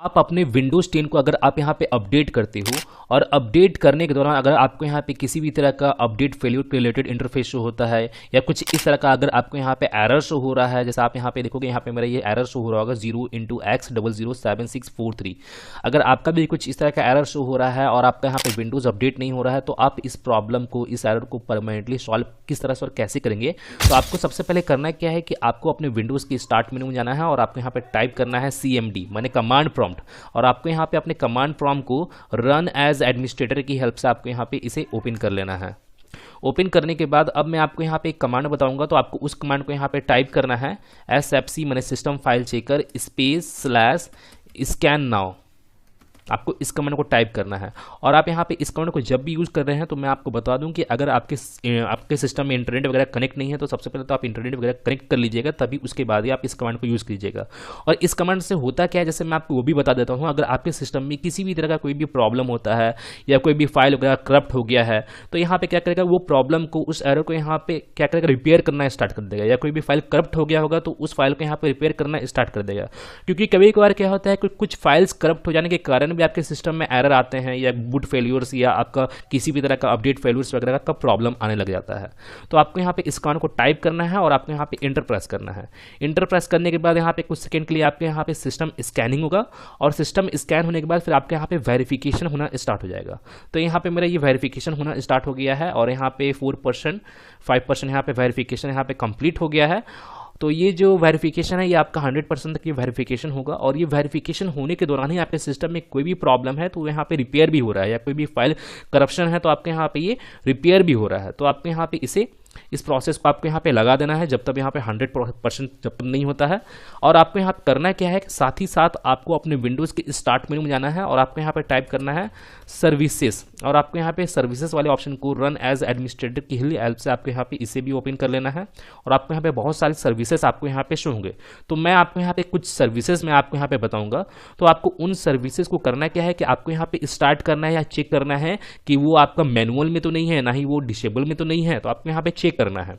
आप अपने विंडोज़ 10 को अगर आप यहाँ पे अपडेट करते हो और अपडेट करने के दौरान अगर आपको यहाँ पे किसी भी तरह का अपडेट फेल्यूर के रिलेटेड इंटरफेस शो होता है या कुछ इस तरह का अगर आपको यहाँ पे एरर शो हो रहा है, जैसे आप यहाँ पे देखोगे यहाँ पे मेरा ये एरर शो हो रहा होगा 0x007643। अगर आपका भी कुछ इस तरह का एरर शो हो रहा है और आपका यहाँ पे विंडोज़ अपडेट नहीं हो रहा है तो आप इस प्रॉब्लम को, इस एरर को परमानेंटली सॉल्व किस तरह से और कैसे करेंगे। तो आपको सबसे पहले करना क्या है कि आपको अपने विंडोज़ की स्टार्ट मेनू में जाना है और आपको यहाँ पे टाइप करना है CMD माने कमांड प्रॉम्प्ट, और आपको यहाँ पे अपने कमांड प्रॉम्प्ट को रन एज एडमिनिस्ट्रेटर की हेल्प से आपको यहाँ पे इसे ओपन कर लेना है। ओपन करने के बाद अब मैं आपको यहाँ पे एक कमांड बताऊंगा, तो आपको उस कमांड को यहाँ पे टाइप करना है SFC माने system file checker /scan now. आपको इस कमांड को टाइप करना है और आप यहाँ पे इस कमांड को जब भी यूज़ कर रहे हैं तो मैं आपको बता दूं कि अगर आपके सिस्टम में इंटरनेट वगैरह कनेक्ट नहीं है तो सबसे पहले तो आप इंटरनेट वगैरह कनेक्ट कर लीजिएगा, तभी उसके बाद ही आप इस कमांड को यूज़ कीजिएगा। और इस कमांड से होता क्या है, जैसे मैं आपको वो भी बता देता हूँ, अगर आपके सिस्टम में किसी भी तरह का कोई भी प्रॉब्लम होता है या कोई भी फाइल वगैरह करप्ट हो गया है तो यहाँ पे क्या करेगा, वो प्रॉब्लम को, उस एरर को यहाँ पे क्या करेगा, रिपेयर करना स्टार्ट कर देगा। या कोई भी फाइल करप्ट हो गया होगा तो उस फाइल को यहाँ पे रिपेयर करना स्टार्ट कर देगा। क्योंकि कभी कभार क्या होता है, कुछ फाइल्स करप्ट हो जाने के कारण भी आपके सिस्टम में एरर आते हैं या बूट फेल्यूर्स या आपका किसी भी तरह का अपडेट फेल्यूर्स वगैरह का प्रॉब्लम आने लग जाता है। तो आपको यहाँ पे इस कमांड को टाइप करना है और आपको यहाँ पे इंटर प्रेस करना है। इंटर प्रेस करने के बाद यहाँ पे कुछ सेकंड के लिए आपके यहाँ पे सिस्टम स्कैनिंग होगा और सिस्टम स्कैन होने के बाद फिर आपके यहाँ पे वेरिफिकेशन होना स्टार्ट हो जाएगा। तो यहाँ पे मेरा ये वेरिफिकेशन होना स्टार्ट हो गया है और यहाँ पे 4% 5% यहाँ पे वेरिफिकेशन यहाँ पे कंप्लीट हो गया है। तो ये जो वेरिफिकेशन है ये आपका 100% तक ये वेरिफिकेशन होगा और ये वेरिफिकेशन होने के दौरान ही आपके सिस्टम में कोई भी प्रॉब्लम है तो यहाँ पे रिपेयर भी हो रहा है, या कोई भी फाइल करप्शन है तो आपके यहाँ पे ये रिपेयर भी हो रहा है। तो आपके यहाँ पे इस प्रोसेस को आपको यहाँ पे लगा देना है जब तक यहाँ पे 100% जब तक नहीं होता है। और आपको यहाँ पे करना क्या है कि साथ ही साथ आपको अपने विंडोज़ के स्टार्ट मेनू में जाना है और आपको यहाँ पे टाइप करना है सर्विसेज, और आपको यहाँ पे सर्विसेज वाले ऑप्शन को रन एज एडमिनिस्ट्रेटर की हेल्प से आपको यहाँ पे इसे भी ओपन कर लेना है। और आपको यहाँ पे बहुत सारी सर्विसेज आपको यहाँ पे शो होंगे, तो मैं आपको यहाँ पे कुछ सर्विसेज मैं आपको यहाँ पे बताऊंगा। तो आपको उन सर्विसेज को करना क्या है कि आपको यहाँ पे स्टार्ट करना है या चेक करना है कि वो आपका मैनुअल में तो नहीं है, ना ही वो डिसेबल में तो नहीं है। तो आपको यहाँ पे चेक करना है,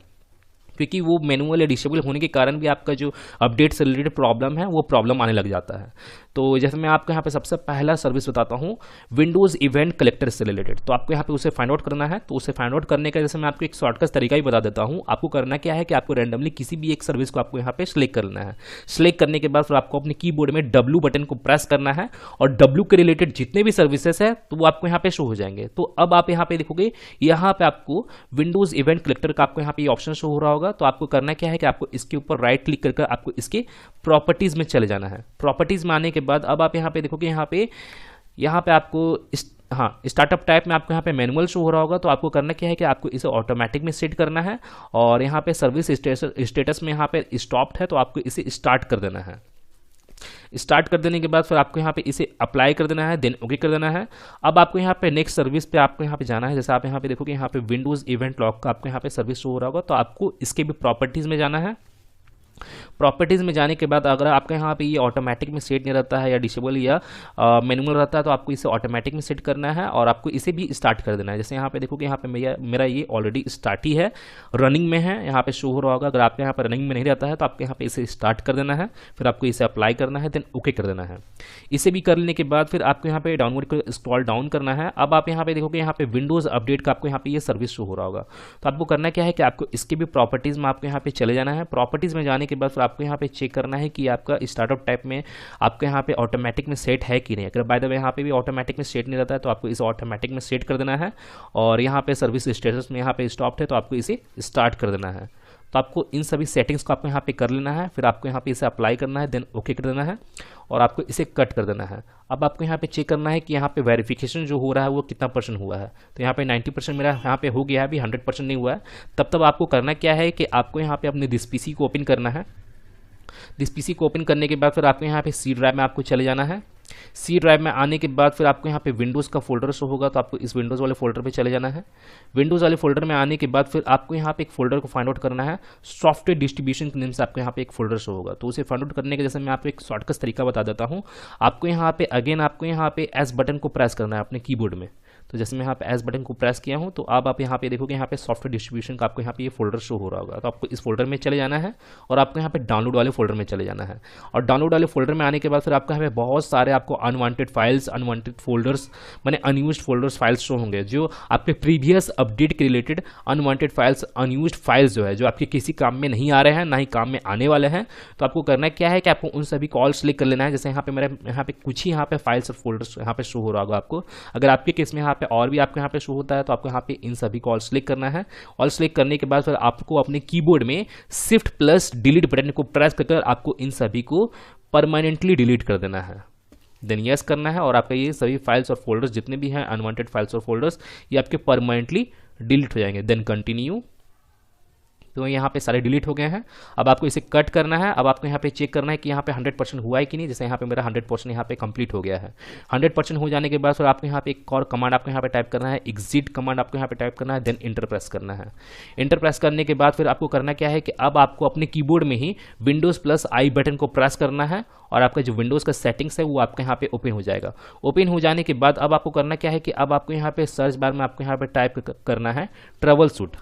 क्योंकि वो मैनुअल या डिसेबल होने के कारण भी आपका जो अपडेट से रिलेटेड प्रॉब्लम है वो प्रॉब्लम आने लग जाता है। तो जैसे मैं आपको यहाँ पे सबसे पहला सर्विस बताता हूँ विंडोज़ इवेंट कलेक्टर से रिलेटेड। तो आपको यहाँ पे उसे फाइंड आउट करना है। तो उसे फाइंड आउट करने का जैसे मैं आपको एक शॉर्टकट तरीका ही बता देता हूँ। आपको करना क्या है कि आपको रैंडमली किसी भी एक सर्विस को आपको यहाँ पे सिलेक्ट करना है। सिलेक्ट करने के बाद फिर आपको अपने कीबोर्ड में W बटन को प्रेस करना है और W के रिलेटेड जितने भी सर्विसेज है तो वो आपको यहाँ पे शो हो जाएंगे। तो अब आप यहाँ पे देखोगे, यहाँ पे आपको विंडोज़ इवेंट कलेक्टर का आपको यहाँ पे ऑप्शन शो हो रहा होगा। तो आपको करना क्या है कि आपको इसके ऊपर राइट क्लिक करके आपको इसके प्रॉपर्टीज में चले जाना है। प्रॉपर्टीज में आने के बाद अब आप यहाँ पे देखोगे, यहाँ पे आपको स्टार्टअप टाइप में आपको यहाँ पे मैनुअल शो हो रहा होगा। तो आपको करना क्या है कि आपको इसे ऑटोमेटिक में सेट करना है और यहाँ पे सर्विस स्टेटस में यहाँ पे स्टॉप्ड है तो आपको इसे स्टार्ट कर देना है। स्टार्ट कर देने के बाद फिर आपको यहाँ पे इसे अप्लाई कर देना है, देन ओके कर देना है। अब आपको यहाँ पे नेक्स्ट सर्विस पे आपको यहाँ पे जाना है। जैसे आप यहाँ पे देखोगे, यहाँ पे विंडोज़ इवेंट लॉग का आपको यहाँ पे सर्विस शो हो रहा होगा। तो आपको इसके भी प्रॉपर्टीज़ में जाना है। प्रॉपर्टीज़ में जाने के बाद अगर आपका यहाँ पे ये ऑटोमेटिक में सेट नहीं रहता है या डिसेबल या मैनुअल रहता है तो आपको इसे ऑटोमेटिक में सेट करना है और आपको इसे भी स्टार्ट कर देना है। जैसे यहाँ पे देखोगे, यहाँ पे मेरा ये ऑलरेडी स्टार्ट ही है, रनिंग में है, यहाँ पे शो हो रहा होगा। अगर आपके यहाँ पर रनिंग में नहीं रहता है तो आपके यहाँ पे इसे स्टार्ट कर देना है, फिर आपको इसे अप्लाई करना है, देन ओके कर देना है। इसे भी कर लेने के बाद फिर आपको यहाँ पे डाउनलोड को स्क्रॉल डाउन करना है। अब आप यहाँ पे देखोगे, यहाँ पे विंडोज़ अपडेट का आपको यहाँ पे ये सर्विस शो हो रहा होगा। तो आपको करना क्या है कि आपको इसके भी प्रॉपर्टीज़ में आपको यहाँ पे चले जाना है। प्रॉपर्टीज़ में जाने के बाद फिर आपको यहाँ पे चेक करना है कि आपका स्टार्टअप टाइप में आपके यहाँ पे ऑटोमेटिक में सेट है कि नहीं। अगर बाय द वे यहाँ पे भी ऑटोमेटिक में सेट नहीं रहता है तो आपको इसे ऑटोमेटिक में सेट कर देना है और यहाँ पे सर्विस स्टेटस में यहाँ पे स्टॉप्ड है तो आपको इसे स्टार्ट कर देना है। तो आपको इन सभी सेटिंग्स को आपको यहाँ पे कर लेना है, फिर आपको यहाँ पे इसे अप्लाई करना है, देन ओके कर देना है और आपको इसे कट कर देना है। अब आपको यहाँ पे चेक करना है कि यहाँ पे वेरिफिकेशन जो हो रहा है वो कितना % हुआ है। तो यहाँ पे 90% मेरा यहाँ पे हो गया है, अभी 100% नहीं हुआ है। तब आपको करना क्या है कि आपको यहाँ पे अपने दिस पीसी को ओपन करना है। दिस पीसी को ओपन करने के बाद फिर आपको यहाँ पे सी ड्राइव में आपको चले जाना है। सी ड्राइव में आने के बाद फिर आपको यहाँ पे विंडोज़ का फोल्डर शो होगा, तो आपको इस विंडोज़ वाले फोल्डर पे चले जाना है। विंडोज़ वाले फोल्डर में आने के बाद फिर आपको यहाँ पे एक फोल्डर को फाइंड आउट करना है। सॉफ्टवेयर डिस्ट्रीब्यूशन के नेम से आपको यहाँ पे एक फोल्डर शो होगा। तो उसे फाइंड आउट करने के जैसे मैं आपको एक शॉर्टकट तरीका बता देता हूँ। आपको यहाँ पे अगेन आपको यहाँ पे एस बटन को प्रेस करना है अपने कीबोर्ड में। तो जैसे मैं यहाँ पे एस बटन को प्रेस किया हूँ तो अब आप यहाँ पे देखोगे यहाँ पे सॉफ्टवेयर डिस्ट्रीब्यूशन का आपको यहाँ पे ये फोल्डर शो हो रहा होगा। तो आपको इस फोल्डर में चले जाना है और आपको यहाँ पे डाउनलोड वाले फोल्डर में चले जाना है। और डाउनलोड वाले फोल्डर में आने के बाद फिर आपको यहाँ पे बहुत सारे आपको अनवांटेड फाइल्स, अनवांटेड फोल्डर्स, माने अनयूज्ड फोल्डर्स फाइल्स शो होंगे, जो आपके प्रीवियस अपडेट के related unwanted files, unused files जो है, जो आपके किसी काम में नहीं आ रहे हैं, ना ही काम में आने वाले हैं। तो आपको करना क्या है कि आपको उन सभी को ऑल सेलेक्ट कर लेना है। जैसे यहाँ पे मेरे यहाँ पे कुछ ही यहाँ पे फाइल्स और फोल्डर्स यहाँ पे शो हो रहा होगा आपको। अगर आपके केस में यहाँ पे और भी आपको यहाँ पे शो होता है तो आपको यहाँ पे इन सभी को ऑल सेलेक्ट करना है। ऑल सेलेक्ट करने के बाद फिर आपको अपने कीबोर्ड में शिफ्ट प्लस डिलीट बटन को प्रेस करके आपको इन सभी को परमानेंटली डिलीट कर देना है। देन यस करना है और आपका ये सभी फाइल्स और फोल्डर्स जितने भी हैं अनवांटेड फाइल्स और फोल्डर्स, ये आपके परमानेंटली डिलीट हो जाएंगे। Then continue. तो यहाँ पे सारे डिलीट हो गए हैं। अब आपको इसे कट करना है। अब आपको यहाँ पे चेक करना है कि यहाँ पे 100% हुआ है कि नहीं। जैसे यहाँ पे मेरा 100% यहाँ पे कंप्लीट हो गया है। 100% हो जाने के बाद फिर आपको यहाँ पे एक और कमांड आपको यहाँ पे टाइप करना है, एग्जिट कमांड आपको यहाँ पे टाइप करना है। देन इंटर प्रेस करना है। इंटर प्रेस करने के बाद फिर आपको करना क्या है कि अब आपको अपने कीबोर्ड में ही विंडोज प्लस आई बटन को प्रेस करना है और आपका जो विंडोज का सेटिंग्स है वो आपके यहाँ पे ओपन हो जाएगा। ओपन हो जाने के बाद अब आपको करना क्या है कि अब आपको यहाँ पे सर्च बार में आपको यहाँ पे टाइप करना है ट्रबल शूट।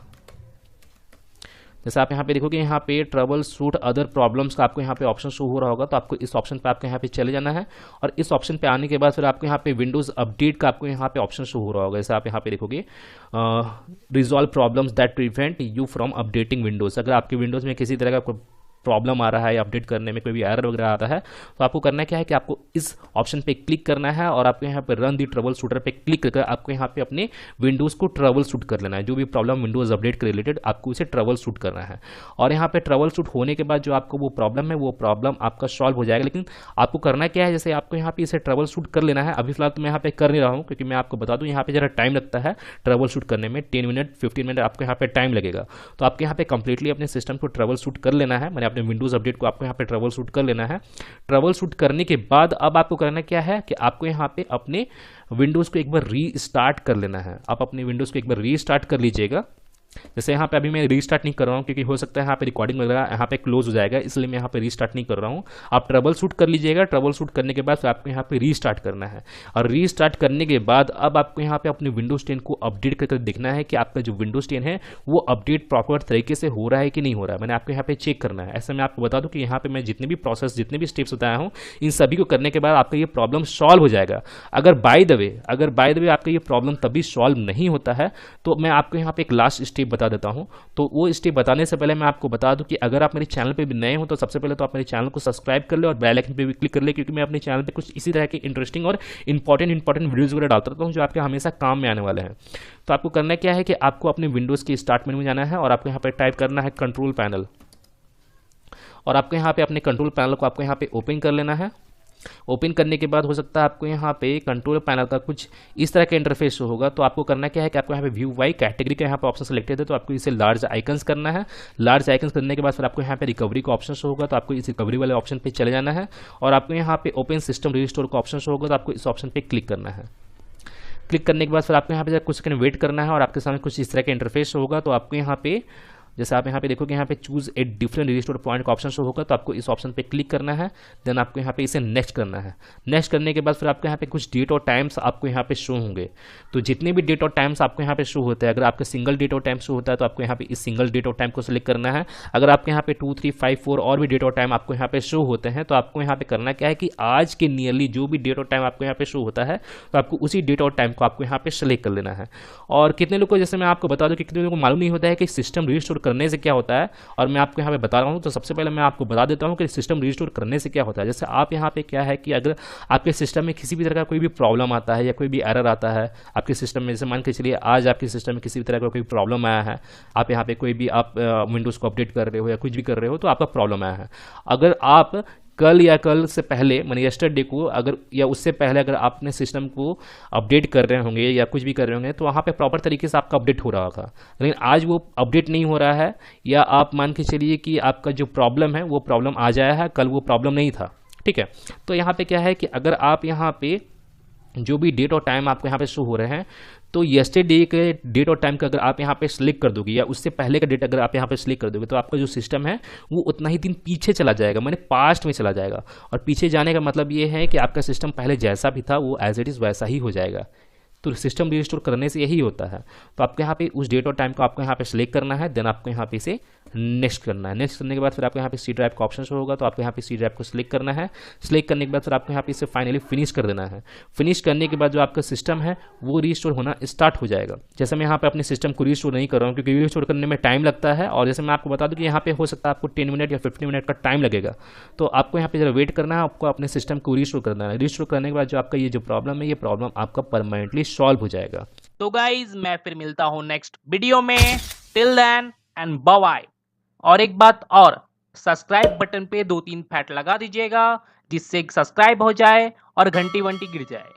जैसे आप यहाँ पे देखोगे यहाँ पे ट्रबल शूट अदर प्रॉब्लम्स का आपको यहाँ पे ऑप्शन शो हो रहा होगा। तो आपको इस ऑप्शन पे आपको यहाँ पे चले जाना है और इस ऑप्शन पे आने के बाद फिर आपको यहाँ पे विंडोज अपडेट का आपको यहाँ पे ऑप्शन शो हो रहा होगा। जैसे आप यहाँ पे देखोगे resolve problems that prevent you from updating Windows. अगर आपके विंडोज में किसी तरह का प्रॉब्लम आ रहा है या अपडेट करने में कोई भी एरर वगैरह आता है तो आपको करना क्या है कि आपको इस ऑप्शन पे क्लिक करना है और आपको यहाँ पे रन दी ट्रबल शूटर पे क्लिक करके आपको यहाँ पे अपने विंडोज को ट्रबल शूट कर लेना है। जो भी प्रॉब्लम विंडोज अपडेट के रिलेटेड आपको इसे ट्रबल शूट करना है और यहाँ पे ट्रबल शूट होने के बाद जो आपको वो प्रॉब्लम है वो प्रॉब्लम आपका सॉल्व हो जाएगा। लेकिन आपको करना क्या है, जैसे आपको यहाँ पे इसे ट्रबल शूट कर लेना है। अभी फिलहाल तो मैं यहाँ पे कर नहीं रहा हूँ क्योंकि मैं आपको बता दूँ यहाँ पे जरा टाइम लगता है ट्रबल शूट करने में, 10 मिनट 15 मिनट आपको यहाँ पे टाइम लगेगा। तो आपको यहाँ पे कंप्लीटली अपने सिस्टम को ट्रबल शूट कर लेना है, मैंने अपने विंडोज अपडेट को आपको यहाँ पे ट्रबल शूट कर लेना है। ट्रबल शूट करने के बाद अब आपको करना क्या है कि आपको यहाँ पे अपने विंडोज को एक बार रीस्टार्ट कर लेना है। आप अपने विंडोज को एक बार रीस्टार्ट कर लीजिएगा। जैसे यहाँ पे अभी मैं रीस्टार्ट नहीं कर रहा हूँ क्योंकि हो सकता है यहाँ पे रिकॉर्डिंग वगैरह यहाँ पे क्लोज हो जाएगा, इसलिए मैं यहाँ पे रीस्टार्ट नहीं कर रहा हूँ। आप ट्रबल शूट कर लीजिएगा। ट्रबल शूट करने के बाद फिर आपको यहाँ पे रीस्टार्ट करना है और रीस्टार्ट करने के बाद अब आपको यहाँ पे अपने विंडोज 10 को अपडेट करके देखना है कि आपका जो विंडोज 10 है वो अपडेट प्रॉपर तरीके से हो रहा है कि नहीं हो रहा है। मैंने आपको यहाँ पे चेक करना है। ऐसे मैं आपको बता दूँ कि यहाँ पे मैं जितने भी प्रोसेस, जितने भी स्टेप्स बताया हूँ, इन सभी को करने के बाद आपका ये प्रॉब्लम सॉल्व हो जाएगा। अगर बाय द वे आपका ये प्रॉब्लम तभी सॉल्व नहीं होता है तो मैं आपको यहाँ पे एक लास्ट स्टेप बता देता हूँ। तो वो स्टेप बताने से पहले मैं आपको बता दूं कि अगर आप मेरे चैनल पे भी नए हो तो सबसे पहले तो आप मेरे चैनल को सब्सक्राइब कर ले और बेल आइकन पे भी क्लिक कर ले, क्योंकि मैं अपने चैनल पे कुछ इसी तरह के इंटरेस्टिंग और इंपॉर्टेंट वीडियोस वगैरह डालता रहता हूँ जो आपके हमेशा काम में आने वाले हैं। तो आपको करना क्या है कि आपको अपने विंडोज़ के स्टार्ट मेनू में जाना है और आपको यहाँ पे टाइप करना है कंट्रोल पैनल और आपको यहाँ पे अपने कंट्रोल पैनल को आपको यहाँ पे ओपन कर लेना है। ओपन करने के बाद हो सकता है आपको यहाँ पे कंट्रोल पैनल का कुछ इस तरह का इंटरफेस होगा। तो आपको करना क्या है कि आपको यहाँ पे व्यू बाय कैटेगरी का यहाँ पे ऑप्शन सेलेक्टेड है तो आपको इसे लार्ज आइकन्स करना है। लार्ज आइकन्स करने के बाद फिर आपको यहाँ पे रिकवरी का ऑप्शन होगा तो आपको इस रिकवरी वाले ऑप्शन पे चले जाना है और आपको यहाँ पे ओपन सिस्टम रिस्टोर का ऑप्शन होगा तो आपको इस ऑप्शन पे क्लिक करना है। क्लिक करने के बाद फिर आपको यहाँ पे कुछ सेकंड वेट करना है और आपके सामने कुछ इस तरह का इंटरफेस होगा। तो आपको यहाँ पे जैसे आप यहाँ पे देखोगे यहाँ पे choose a different restore point का ऑप्शन शो होगा तो आपको इस ऑप्शन पे क्लिक करना है। देन आपको यहाँ पे इसे नेक्स्ट करना है। नेक्स्ट करने के बाद फिर आपको यहाँ पे कुछ डेट और टाइम्स आपको यहाँ पे शो होंगे। तो जितने भी डेट और टाइम्स आपको यहाँ पे शो होते हैं, अगर आपका सिंगल डेट और टाइम शो होता है तो आपको यहाँ पे इस सिंगल डेट और टाइम को सिलेक्ट करना है। अगर आपके यहाँ पे 2, 3, 5, 4 और भी डेट और टाइम आपको यहाँ पे शो होते हैं तो आपको यहाँ पे करना क्या है कि आज के नियरली जो भी डेट और टाइम आपको यहाँ पे शो होता है तो आपको उसी डेट और टाइम को आपको यहाँ पे सिलेक्ट कर लेना है। और कितने लोग को, जैसे मैं आपको बता दूं कि कितने लोगों को मालूम नहीं होता है कि सिस्टम रिस्टोर करने से क्या होता है, और मैं आपको यहाँ पे बता रहा हूँ। तो सबसे पहले मैं आपको बता देता हूँ कि सिस्टम रिस्टोर करने से क्या होता है। जैसे आप यहाँ पे क्या है कि अगर आपके सिस्टम में किसी भी तरह का कोई भी प्रॉब्लम आता है या कोई भी एरर आता है आपके सिस्टम में, जैसे मान के चलिए आज आपके सिस्टम में किसी भी तरह का कोई प्रॉब्लम आया है, आप यहाँ पे कोई भी आप विंडोज़ को अपडेट कर रहे हो या कुछ भी कर रहे हो तो आपका प्रॉब्लम आया है। अगर आप कल या कल से पहले मैंने यस्टरडे को अगर या उससे पहले अगर आपने सिस्टम को अपडेट कर रहे होंगे या कुछ भी कर रहे होंगे तो वहाँ पे प्रॉपर तरीके से आपका अपडेट हो रहा होगा। लेकिन आज वो अपडेट नहीं हो रहा है या आप मान के चलिए कि आपका जो प्रॉब्लम है वो प्रॉब्लम आ जाया है, कल वो प्रॉब्लम नहीं था। ठीक है, तो यहाँ पे क्या है कि अगर आप यहाँ पे जो भी डेट और टाइम आपको यहाँ पे शो हो रहे हैं तो येस्टरडे के डेट और टाइम का अगर आप यहाँ पे सिलेक्ट कर दोगे या उससे पहले का डेट अगर आप यहाँ पे सिलेक्ट कर दोगे तो आपका जो सिस्टम है वो उतना ही दिन पीछे चला जाएगा, माने पास्ट में चला जाएगा। और पीछे जाने का मतलब ये है कि आपका सिस्टम पहले जैसा भी था वो एज इट इज़ वैसा ही हो जाएगा। तो सिस्टम रीस्टोर करने से यही होता है। तो आपको यहाँ पे उस डेट और टाइम को आपको यहाँ पे सिलेक्ट करना है, देन आपको यहाँ पे इसे नेक्स्ट करना है। नेक्स्ट करने के बाद फिर आपको यहाँ पे सी ड्राइव का ऑप्शन शो होगा, तो आपको यहाँ पे सी ड्राइव को सिलेक्ट करना है। सिलेक्ट करने के बाद फिर आपको यहाँ पे इसे फाइनली फिनिश कर देना है। फिनिश करने के बाद जो आपका सिस्टम है वो रीस्टोर होना स्टार्ट हो जाएगा। जैसे मैं यहाँ पे अपने सिस्टम को रीस्टोर नहीं कर रहा हूँ क्योंकि रीस्टोर करने में टाइम लगता है, और जैसे मैं आपको बता दूँ कि यहाँ पे हो सकता है आपको 10 मिनट या 15 मिनट का टाइम लगेगा। तो आपको यहाँ पे जरा वेट करना है, आपको अपने सिस्टम को रीस्टोर करना है। रीस्टोर करने के बाद जो आपका ये जो प्रॉब्लम है, ये प्रॉब्लम आपका परमानेंटली सॉल्व हो जाएगा। तो गाइज मैं फिर मिलता हूँ नेक्स्ट वीडियो में। Till then and bye bye. और एक बात और, सब्सक्राइब बटन पे 2-3 फैट लगा दीजिएगा जिससे सब्सक्राइब हो जाए और घंटी वंटी गिर जाए।